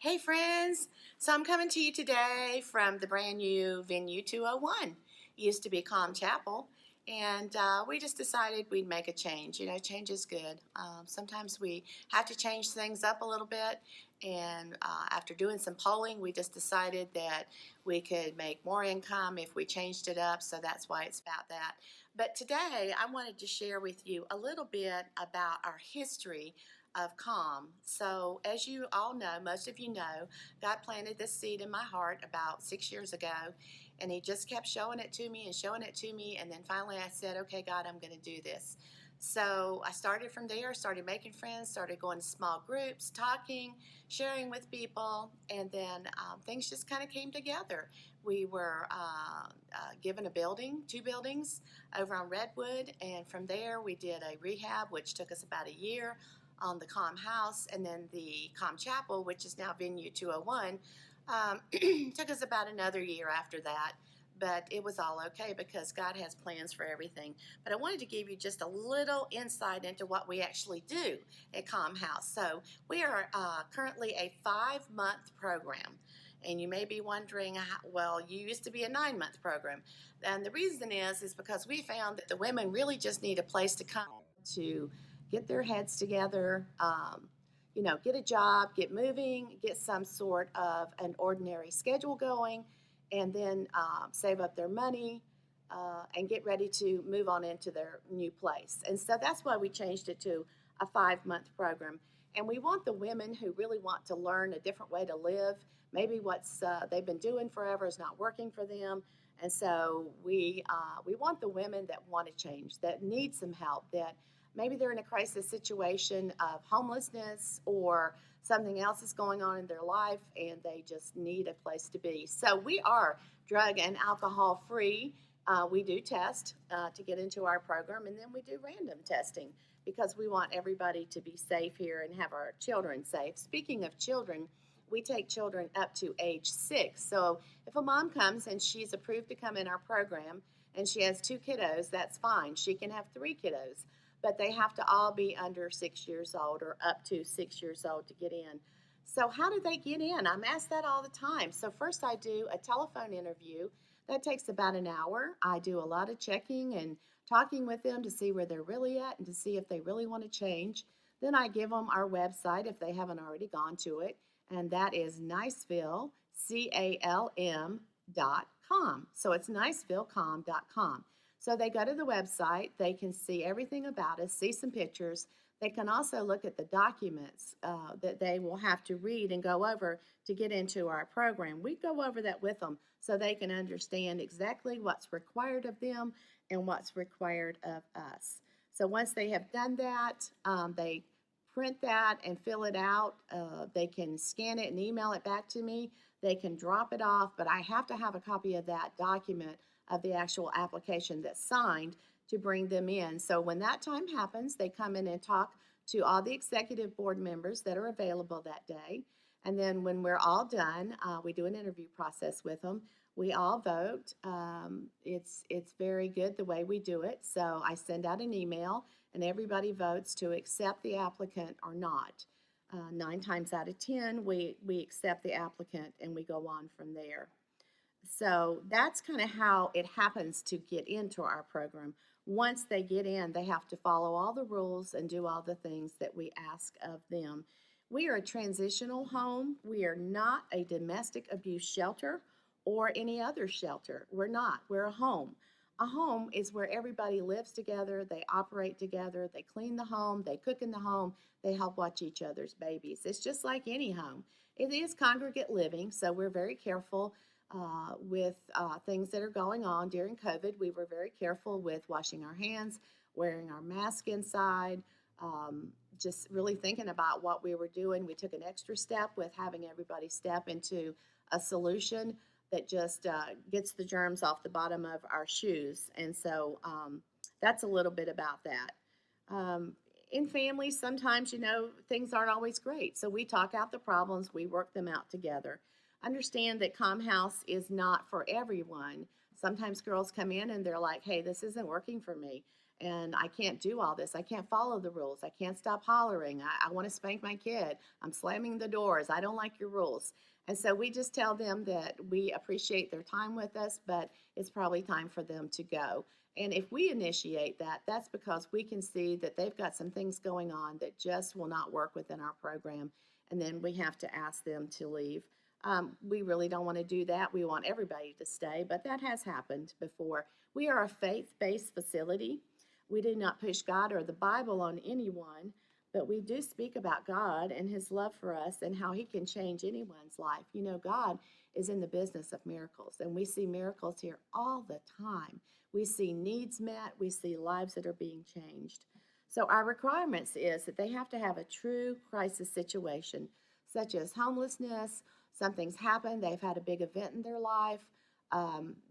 Hey friends, so I'm coming to you today from the brand new venue 201. Used to be C.A.L.M Chapel, and we just decided we'd make a change. You know, change is good. Sometimes we have to change things up a little bit, and after doing some polling, we just decided that we could make more income if we changed it up, so that's why it's about that. But today, I wanted to share with you a little bit about our history of C.A.L.M. So, as you all know, most of you know, God planted this seed in my heart about 6 years ago, and He just kept showing it to me and showing it to me. And then finally, I said, "Okay, God, I'm going to do this." So, I started from there, started making friends, started going to small groups, talking, sharing with people, and then things just kind of came together. We were given a building, two buildings over on Redwood, and from there, we did a rehab, which took us about a year on the C.A.L.M house, and then the C.A.L.M Chapel, which is now venue 201, took us about another year after that. But it was all okay because God has plans for everything. But I wanted to give you just a little insight into what we actually do at C.A.L.M House. So we are currently a 5-month program. And you may be wondering, well, you used to be a 9-month program. And the reason is because we found that the women really just need a place to come to get their heads together, get a job, get moving, get some sort of an ordinary schedule going, and then save up their money and get ready to move on into their new place. And so that's why we changed it to a 5-month program. And we want the women who really want to learn a different way to live. Maybe what's they've been doing forever is not working for them. And so we want the women that want to change, that need some help, that maybe they're in a crisis situation of homelessness or something else is going on in their life and they just need a place to be. So we are drug and alcohol free. We do test to get into our program, and then we do random testing because we want everybody to be safe here and have our children safe. Speaking of children, we take children up to age 6. So if a mom comes and she's approved to come in our program and she has 2 kiddos, that's fine. She can have 3 kiddos, but they have to all be under 6 years old or up to 6 years old to get in. So how do they get in? I'm asked that all the time. So first I do a telephone interview. That takes about an hour. I do a lot of checking and talking with them to see where they're really at and to see if they really want to change. Then I give them our website if they haven't already gone to it, and that is Niceville, C-A-L-M.com. So it's nicevillecalm.com. So they go to the website, they can see everything about us, see some pictures. They can also look at the documents that they will have to read and go over to get into our program. We go over that with them so they can understand exactly what's required of them and what's required of us. So once they have done that, they print that and fill it out. They can scan it and email it back to me. They can drop it off, but I have to have a copy of that document of the actual application that's signed to bring them in. So when that time happens, they come in and talk to all the executive board members that are available that day. And then when we're all done, we do an interview process with them. We all vote. It's very good the way we do it. So I send out an email and everybody votes to accept the applicant or not. 9 times out of 10, we accept the applicant and we go on from there. So that's kind of how it happens to get into our program. Once they get in, they have to follow all the rules and do all the things that we ask of them. We are a transitional home. We are not a domestic abuse shelter or any other shelter. We're not. We're a home. A home is where everybody lives together, they operate together, they clean the home, they cook in the home, they help watch each other's babies. It's just like any home. It is congregate living, so we're very careful with things that are going on during COVID. We were very careful with washing our hands, wearing our mask inside, just really thinking about what we were doing. We took an extra step with having everybody step into a solution that just gets the germs off the bottom of our shoes. And so that's a little bit about that. In families, sometimes, things aren't always great. So we talk out the problems, we work them out together. Understand that C.A.L.M House is not for everyone. Sometimes girls come in and they're like, hey, this isn't working for me. and I can't do all this. I can't follow the rules. I can't stop hollering. I want to spank my kid. I'm slamming the doors. I don't like your rules. And so we just tell them that we appreciate their time with us, but it's probably time for them to go. And if we initiate that, that's because we can see that they've got some things going on that just will not work within our program. And then we have to ask them to leave. We really don't want to do that. We want everybody to stay, but that has happened before. We are a faith based facility. We do not push God or the Bible on anyone, but we do speak about God and His love for us and how He can change anyone's life. You know, God is in the business of miracles, and we see miracles here all the time. We see needs met, we see lives that are being changed. So, our requirements is that they have to have a true crisis situation, such as homelessness, something's happened, they've had a big event in their life,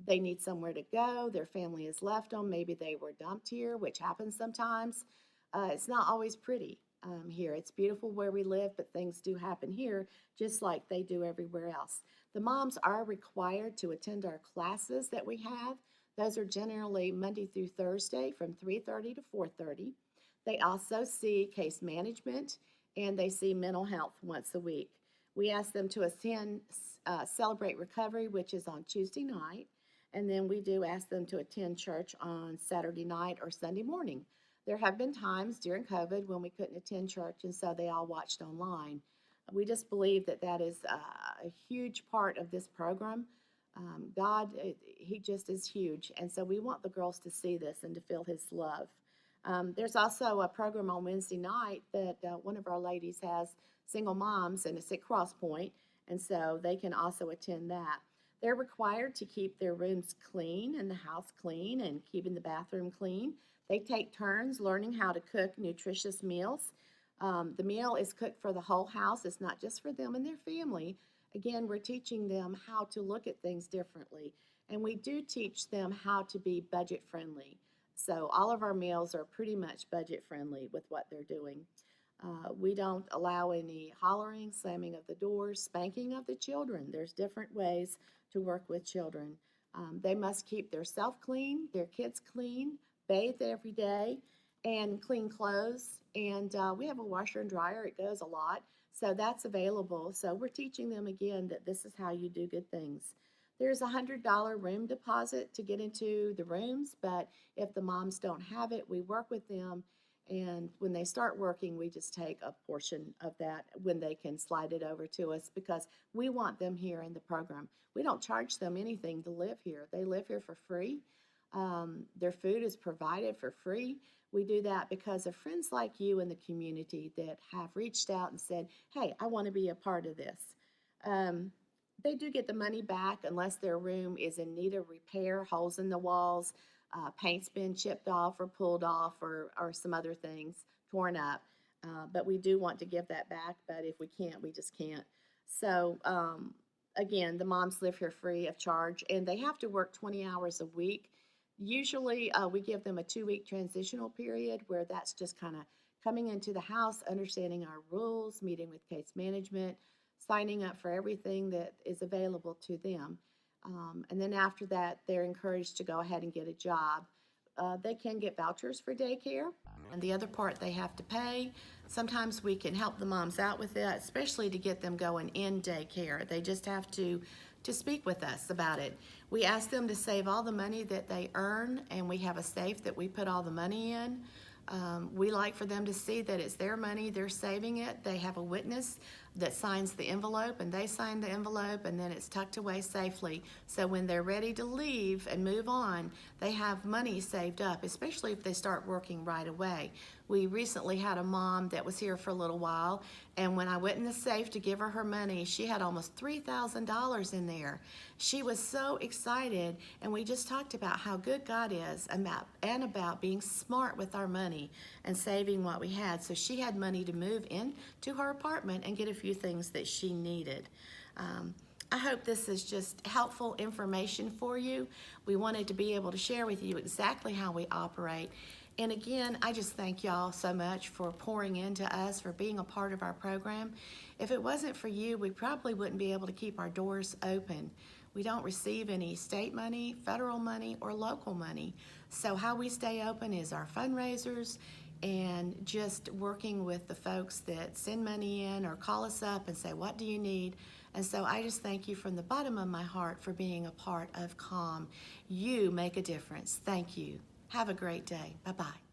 they need somewhere to go, their family has left them, maybe they were dumped here, which happens sometimes. It's not always pretty here. It's beautiful where we live, but things do happen here just like they do everywhere else. The moms are required to attend our classes that we have. Those are generally Monday through Thursday from 3:30 to 4:30. They also see case management and they see mental health once a week. We ask them to attend Celebrate Recovery, which is on Tuesday night, and then we do ask them to attend church on Saturday night or Sunday morning. There have been times during COVID when we couldn't attend church, and so they all watched online. We just believe that that is a huge part of this program. God, He just is huge, and so we want the girls to see this and to feel His love. There's also a program on Wednesday night that one of our ladies has, single moms, and it's at Cross Point, and so they can also attend that. They're required to keep their rooms clean and the house clean and keeping the bathroom clean. They take turns learning how to cook nutritious meals. The meal is cooked for the whole house. It's not just for them and their family. Again, we're teaching them how to look at things differently. And we do teach them how to be budget friendly. So all of our meals are pretty much budget friendly with what they're doing. We don't allow any hollering, slamming of the doors, spanking of the children. There's different ways to work with children. They must keep their self clean, their kids clean, bathe every day, and clean clothes. And we have a washer and dryer. It goes a lot. So that's available. So we're teaching them again that this is how you do good things. There's a $100 room deposit to get into the rooms, but if the moms don't have it, we work with them. And when they start working, we just take a portion of that when they can slide it over to us because we want them here in the program. We don't charge them anything to live here. They live here for free. Their food is provided for free. We do that because of friends like you in the community that have reached out and said, hey, I want to be a part of this. They do get the money back unless their room is in need of repair, holes in the walls, paint's been chipped off or pulled off or some other things torn up. But we do want to give that back, but if we can't, we just can't. So again, the moms live here free of charge, and they have to work 20 hours a week. Usually we give them a 2-week transitional period where that's just kind of coming into the house, understanding our rules, meeting with case management, signing up for everything that is available to them. And then after that, they're encouraged to go ahead and get a job. They can get vouchers for daycare, and the other part they have to pay. Sometimes we can help the moms out with that, especially to get them going in daycare. They just have to speak with us about it. We ask them to save all the money that they earn, and we have a safe that we put all the money in. We like for them to see that it's their money, they're saving it. They have a witness that signs the envelope, and they sign the envelope, and then it's tucked away safely. So when they're ready to leave and move on, they have money saved up, especially if they start working right away. We recently had a mom that was here for a little while, and when I went in the safe to give her money, she had almost $3,000 in there. She was so excited, and we just talked about how good God is and about being smart with our money and saving what we had. So she had money to move into her apartment and get a few things that she needed. I hope this is just helpful information for you. We wanted to be able to share with you exactly how we operate. And again, I just thank y'all so much for pouring into us, for being a part of our program. If it wasn't for you, we probably wouldn't be able to keep our doors open. We don't receive any state money, federal money, or local money. So how we stay open is our fundraisers and just working with the folks that send money in or call us up and say, what do you need? And so I just thank you from the bottom of my heart for being a part of C.A.L.M. You make a difference. Thank you. Have a great day. Bye-bye.